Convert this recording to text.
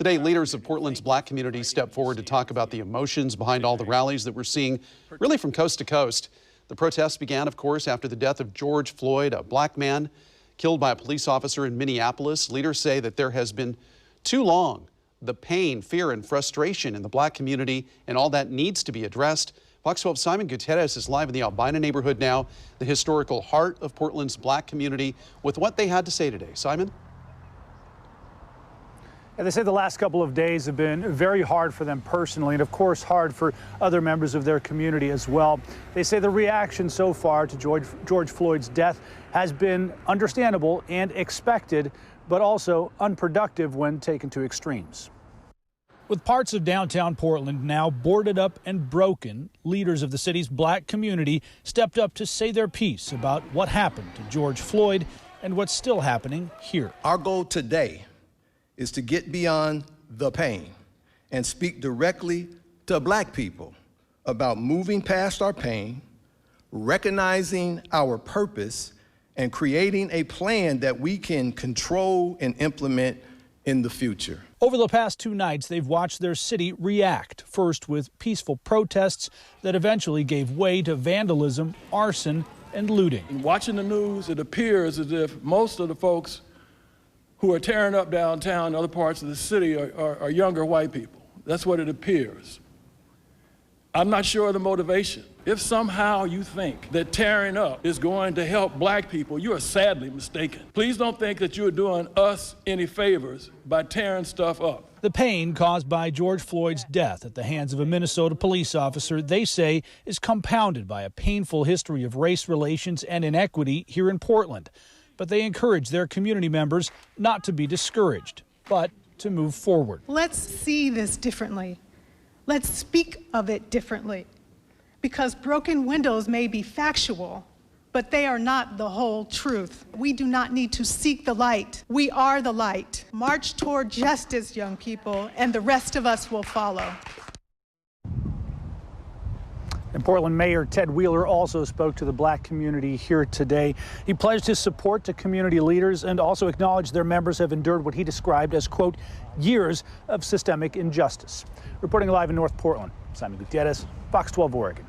Today, leaders of Portland's black community stepped forward to talk about the emotions behind all the rallies that we're seeing really from coast to coast. The protests began, of course, after the death of George Floyd, a black man killed by a police officer in Minneapolis. Leaders say that there has been too long the pain, fear, and frustration in the black community, and all that needs to be addressed. Fox 12's Simon Gutierrez is live in the Albina neighborhood now, the historical heart of Portland's black community, with what they had to say today. Simon? They say the last couple of days have been very hard for them personally, and of course hard for other members of their community as well. They say the reaction so far to George Floyd's death has been understandable and expected, but also unproductive when taken to extremes. With parts of downtown Portland now boarded up and broken, leaders of the city's black community stepped up to say their piece about what happened to George Floyd and what's still happening here. Our goal today is to get beyond the pain and speak directly to black people about moving past our pain, recognizing our purpose, and creating a plan that we can control and implement in the future. Over the past 2 nights, they've watched their city react, first with peaceful protests that eventually gave way to vandalism, arson, and looting. Watching the news, it appears as if most of the folks who are tearing up downtown and other parts of the city are younger white people. That's what it appears. I'm not sure of the motivation. If somehow you think that tearing up is going to help black people, you are sadly mistaken. Please don't think that you are doing us any favors by tearing stuff up. The pain caused by George Floyd's death at the hands of a Minnesota police officer, they say, is compounded by a painful history of race relations and inequity here in Portland. But they encourage their community members not to be discouraged, but to move forward. Let's see this differently. Let's speak of it differently. Because broken windows may be factual, but they are not the whole truth. We do not need to seek the light. We are the light. March toward justice, young people, and the rest of us will follow. And Portland Mayor Ted Wheeler also spoke to the black community here today. He pledged his support to community leaders and also acknowledged their members have endured what he described as, quote, years of systemic injustice. Reporting live in North Portland, Simon Gutierrez, Fox 12 Oregon.